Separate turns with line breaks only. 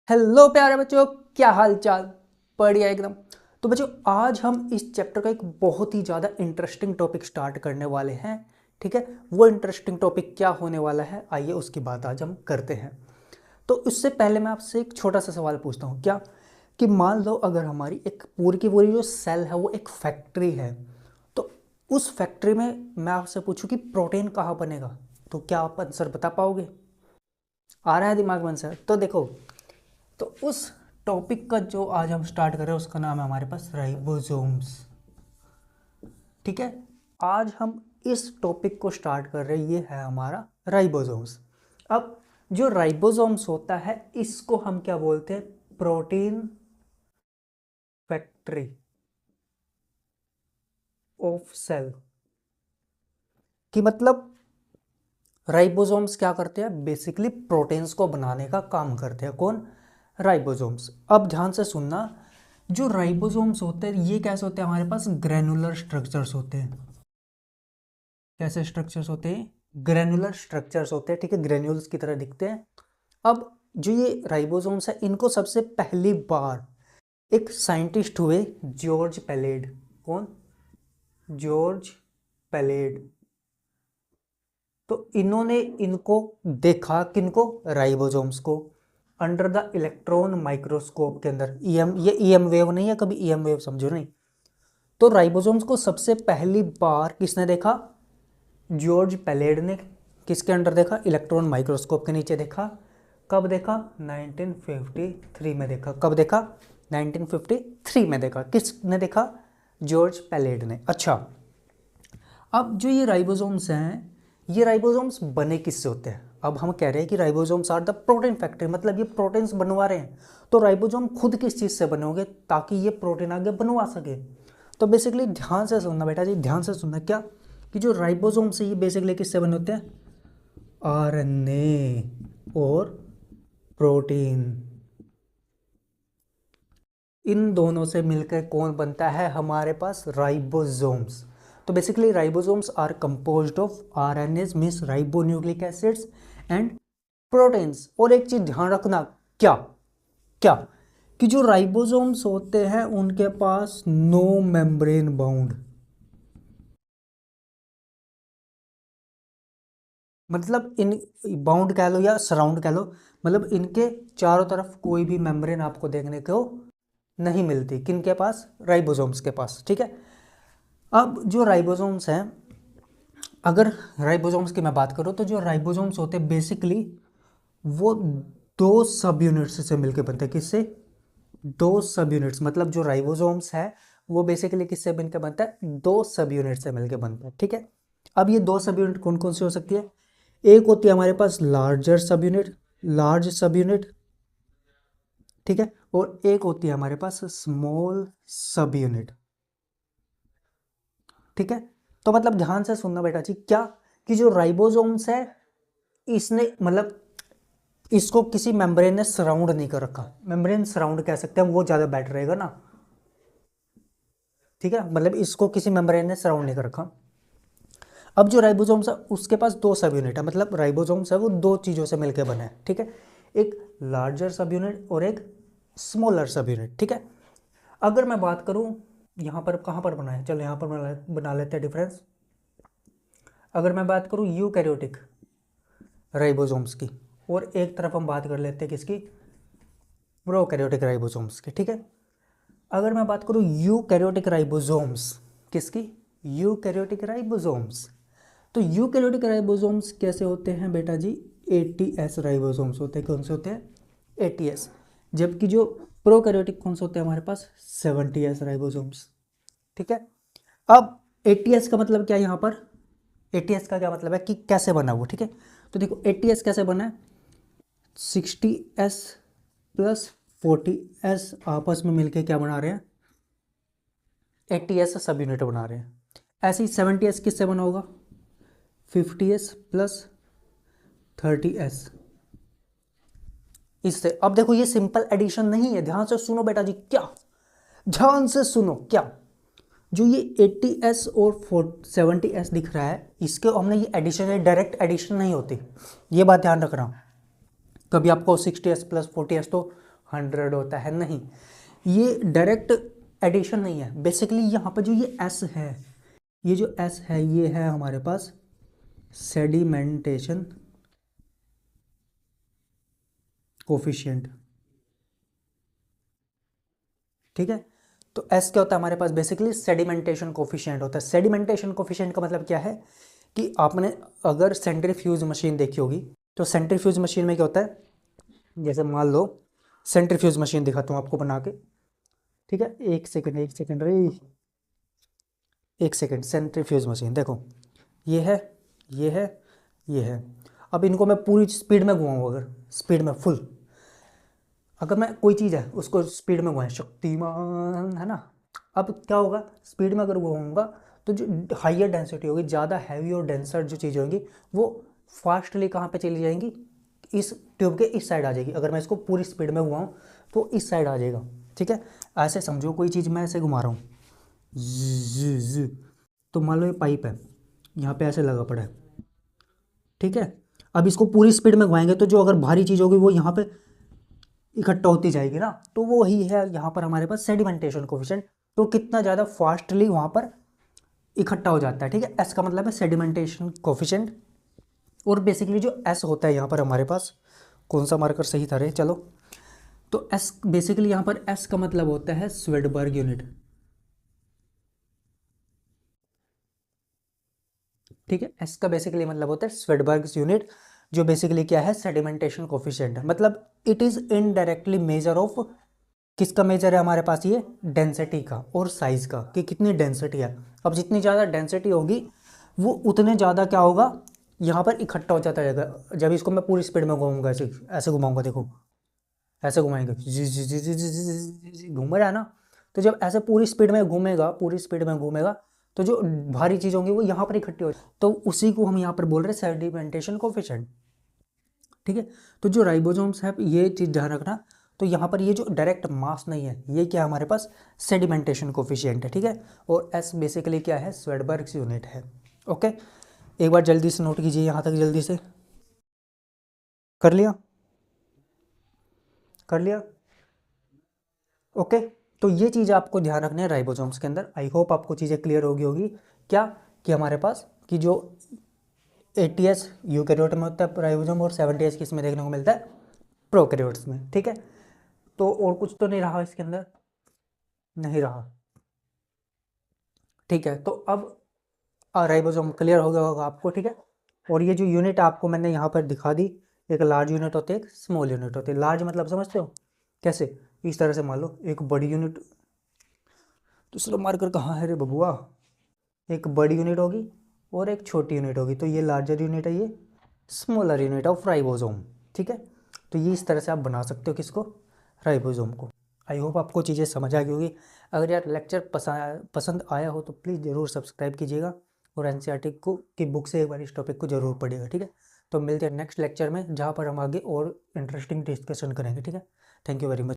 Hello प्यारे बच्चों, क्या हाल चाल। बढ़िया एकदम। तो बच्चों, आज हम इस चैप्टर का एक बहुत ही ज़्यादा इंटरेस्टिंग टॉपिक स्टार्ट करने वाले हैं। ठीक है, वो इंटरेस्टिंग टॉपिक क्या होने वाला है, आइए उसकी बात आज हम करते हैं। तो उससे पहले मैं आपसे एक छोटा सा सवाल पूछता हूँ, क्या कि मान लो अगर हमारी एक पूरी की पूरी जो सेल है वो एक फैक्ट्री है, तो उस फैक्ट्री में मैं आपसे पूछूं कि प्रोटीन कहाँ बनेगा, तो क्या आप आंसर बता पाओगे? आ रहा है दिमाग में आंसर? तो देखो, तो उस टॉपिक का जो आज हम स्टार्ट कर रहे हैं उसका नाम है हमारे पास राइबोसोम्स। ठीक है, आज हम इस टॉपिक को स्टार्ट कर रहे हैं, ये है हमारा राइबोसोम्स। अब जो राइबोसोम्स होता है इसको हम क्या बोलते हैं? Protein factory of cell. कि मतलब राइबोसोम्स क्या करते हैं? बेसिकली प्रोटीन्स को बनाने का काम करते हैं। कौन? राइबोसोम्स। अब ध्यान से सुनना, जो राइबोसोम्स होते हैं ये कैसे होते हैं? हमारे पास ग्रेनुलर स्ट्रक्चर्स होते हैं। कैसे स्ट्रक्चर्स होते हैं? ग्रेनुलर स्ट्रक्चर्स होते हैं। ठीक है, ग्रेन्यूल्स की तरह दिखते हैं। अब जो ये राइबोसोम्स है इनको सबसे पहली बार एक साइंटिस्ट हुए, जॉर्ज पैलेड। कौन? George pallid. तो इन्होंने इनको देखा, किनको? राइबोसोम्स को, अंडर द इलेक्ट्रॉन माइक्रोस्कोप के अंदर। ये ईएम वेव नहीं है, कभी ईएम वेव समझो नहीं। तो राइबोसोम्स को सबसे पहली बार किसने देखा? जॉर्ज पैलेड ने। किसके अंडर देखा? इलेक्ट्रॉन माइक्रोस्कोप के नीचे देखा। कब देखा? 1953 में देखा। कब देखा? 1953 में देखा। किसने देखा? जॉर्ज पैलेड ने। अच्छा, अब जो ये राइबोसोम्स हैं, ये राइबोसोम्स बने किससे होते हैं? अब हम कह रहे हैं कि ribosomes are the protein factory, मतलब ये प्रोटीन्स बनवा रहे हैं। तो राइबोसोम खुद किस चीज़ से बने होंगे ताकि ये प्रोटीन आगे बनवा सके? तो बेसिकली ध्यान से सुनना बेटा जी, ध्यान से सुनना, क्या कि जो राइबोसोम्स है ये बेसिकली किससे बने होते हैं? आरएनए और प्रोटीन, इन दोनों से मिलकर कौन बनता है हमारे पास? राइबोसोम्स। तो basically ribosomes are composed of RNAs means ribonucleic acids and proteins. और एक चीज ध्यान रखना, क्या क्या कि जो राइबोसोम्स होते हैं उनके पास नो मेम्ब्रेन बाउंड, मतलब इन बाउंड कह लो या सराउंड कह लो, मतलब इनके चारों तरफ कोई भी मेम्ब्रेन आपको देखने को नहीं मिलती। किनके पास? राइबोसोम्स के पास। ठीक है, अब जो राइबोसोम्स हैं, अगर राइबोसोम्स की मैं बात करूं तो जो राइबोसोम्स होते हैं बेसिकली वो दो सब यूनिट्स से मिलकर बनते हैं। किससे? दो सब यूनिट्स, मतलब जो राइबोसोम्स है वो बेसिकली किससे मिलकर बनता है? दो सब यूनिट से मिलकर बनता है। ठीक है, अब ये दो सब यूनिट कौन कौन सी हो सकती है? एक होती है हमारे पास larger sub unit, large sub unit. ठीक है, और एक होती है हमारे पास स्मॉल सब यूनिट। ठीक है, तो मतलब ध्यान से सुनना बेटा जी, क्या कि जो राइबोसोम्स है इसने मतलब इसको किसी मेम्ब्रेन ने सराउंड नहीं कर रखा। मेम्ब्रेन सराउंड कह सकते हैं, वो ज़्यादा बेटर रहेगा ना। ठीक है, मतलब इसको किसी मेम्ब्रेन ने सराउंड नहीं कर रखा। अब जो राइबोसोम्स है उसके पास दो सब यूनिट है, मतलब राइबोसोम्स है वो दो चीज़ों से मिलकर बने हैं। ठीक है, एक लार्जर सब यूनिट और एक स्मॉलर सब यूनिट। ठीक है, अगर मैं बात करूं यहाँ पर कहाँ पर बना है, चलो यहाँ पर बना लेते हैं डिफरेंस। अगर मैं बात करूं यूकैरियोटिक राइबोसोम्स की, और एक तरफ हम बात कर लेते हैं किसकी? प्रोकैरियोटिक राइबोसोम्स की। ठीक है, अगर मैं बात करूं यूकैरियोटिक राइबोसोम्स, किसकी? Eukaryotic ribosomes. तो यूकैरियोटिक राइबोसोम्स कैसे होते हैं बेटा जी? एटीएस राइबोसोम्स होते हैं। कौन से होते हैं? एटीएस। जबकि जो प्रोकैरियोटिक कौन से होते हैं हमारे पास? 70S ribosomes. ठीक है, अब एटीएस का मतलब क्या है यहाँ पर? एटीएस का क्या मतलब है कि कैसे बना वो? ठीक है, तो देखो एटीएस कैसे बना है? 60S प्लस 40S आपस में मिलके क्या बना रहे हैं? 80S सब यूनिट बना रहे हैं। ऐसे ही 70S किससे बना होगा? 50S प्लस 30S, इससे। अब देखो ये सिंपल एडिशन नहीं है, ध्यान से सुनो बेटा जी, क्या ध्यान से सुनो, क्या जो ये 80S और 70S दिख रहा है इसके हमने ये एडिशन है, डायरेक्ट एडिशन नहीं होती, ये बात ध्यान रखना। कभी आपको 60S प्लस 40S तो 100 होता है, नहीं, ये डायरेक्ट एडिशन नहीं है। बेसिकली यहाँ पर जो ये एस है, ये जो एस है ये है हमारे पास सेडिमेंटेशन कोफिशिएंट, ठीक है। तो एस क्या होता है हमारे पास, बेसिकली सेडिमेंटेशन कोफिशिएंट होता है। सेडिमेंटेशन कोफिशिएंट का मतलब क्या है कि आपने अगर सेंट्रीफ्यूज मशीन देखी होगी, तो सेंट्रीफ्यूज मशीन में क्या होता है, जैसे मान लो सेंट्रीफ्यूज मशीन दिखाता हूँ आपको बना के, ठीक है। एक सेकंड एक सेकंड, सेंट्रीफ्यूज मशीन देखो, ये है, ये है, ये है। अब इनको मैं पूरी स्पीड में घुमाऊँ, अगर स्पीड में फुल, अगर मैं कोई चीज़ है उसको स्पीड में घुमाएं, शक्तिमान है ना, अब क्या होगा, स्पीड में अगर घुमाऊंगा तो जो हाइयर डेंसिटी होगी, ज़्यादा हैवी और डेंसर जो चीज़ होगी वो फास्टली कहाँ पे चली जाएंगी, इस ट्यूब के इस साइड आ जाएगी। अगर मैं इसको पूरी स्पीड में घुमाऊँ तो इस साइड आ जाएगा, ठीक है। ऐसे समझो कोई चीज़ मैं ऐसे घुमा रहा हूँ, तो मान लो ये पाइप है, यहाँ पे ऐसे लगा पड़ा है, ठीक है। अब इसको पूरी स्पीड में घुमाएंगे तो जो अगर भारी चीज़ होगी वो यहाँ पे इकट्ठा होती जाएगी ना, तो वो ही है यहाँ पर हमारे पास सेडिमेंटेशन कोफिशिएंट। तो कितना ज़्यादा फास्टली वहाँ पर इकट्ठा हो जाता है, ठीक है। एस का मतलब है सेडिमेंटेशन कोफिशिएंट। और बेसिकली जो एस होता है यहाँ पर हमारे पास, कौन सा मार्कर सही था रे, चलो, तो एस बेसिकली यहाँ पर एस का मतलब होता है स्वेडबर्ग यूनिट, ठीक है। एस का बेसिकली मतलब होता है स्वेडबर्ग यूनिट, जो बेसिकली क्या है, सेडिमेंटेशन कोफिशिएंट है। मतलब it is indirectly measure of, किसका मेजर है हमारे पास, ये डेंसिटी का और साइज़ का, कि कितनी डेंसिटी है। अब जितनी ज़्यादा डेंसिटी होगी वो उतने ज़्यादा क्या होगा, यहाँ पर इकट्ठा हो जाता रहेगा। जब इसको मैं पूरी स्पीड में घूमूंगा, ऐसे ऐसे घुमाऊंगा, देखो ऐसे घुमाएंगे, घूम रहा है ना, तो जब ऐसे पूरी स्पीड में घूमेगा, पूरी स्पीड में घूमेगा तो जो भारी चीज़ होंगी वो यहाँ पर इकट्ठी हो, तो उसी को हम यहाँ पर बोल रहे हैं सेडिमेंटेशन कोफिशिएंट, ठीक है। तो जो राइबोसोम्स है, ये चीज़ ध्यान रखना, तो यहाँ पर ये जो डायरेक्ट मास नहीं है, ये क्या है हमारे पास, सेडिमेंटेशन कोफिशिएंट है, ठीक है। और एस बेसिकली क्या है, स्वेडबर्ग यूनिट है, ओके। एक बार जल्दी से नोट कीजिए यहाँ तक, जल्दी से कर लिया, कर लिया, ओके। तो ये चीज़ आपको ध्यान रखना है राइबोसोम्स के अंदर। आई होप आपको चीज़ें क्लियर होगी क्या, कि हमारे पास कि जो 80s यूकैरियोट में होता है राइबोसोम, और 70s किस में देखने को मिलता है, प्रोकैरियोट्स में, ठीक है। तो और कुछ तो नहीं रहा इसके अंदर, नहीं रहा, ठीक है। तो अब राइबोसोम क्लियर हो गया होगा आपको, ठीक है। और ये जो यूनिट आपको मैंने यहाँ पर दिखा दी, एक लार्ज यूनिट होती है, एक स्मॉल यूनिट होती है। लार्ज मतलब समझते हो कैसे, इस तरह से मान लो एक बड़ी यूनिट, दूसरा मार्कर कहाँ है रे बबुआ, एक बड़ी यूनिट होगी और एक छोटी यूनिट होगी, तो ये लार्जर यूनिट है, ये स्मॉलर यूनिट ऑफ राइबोसोम, ठीक है। तो ये इस तरह से आप बना सकते हो किसको, राइबोसोम को। आई होप आपको चीज़ें समझ आ गई होगी। अगर यार लेक्चर पसंद आया हो तो प्लीज़ ज़रूर सब्सक्राइब कीजिएगा, और एनसीईआरटी को की बुक से एक बार इस टॉपिक को ज़रूर पढ़िएगा, ठीक है। तो मिलते हैं नेक्स्ट लेक्चर में, जहाँ पर हम आगे और इंटरेस्टिंग डिस्कशन करेंगे, ठीक है। Thank you very much.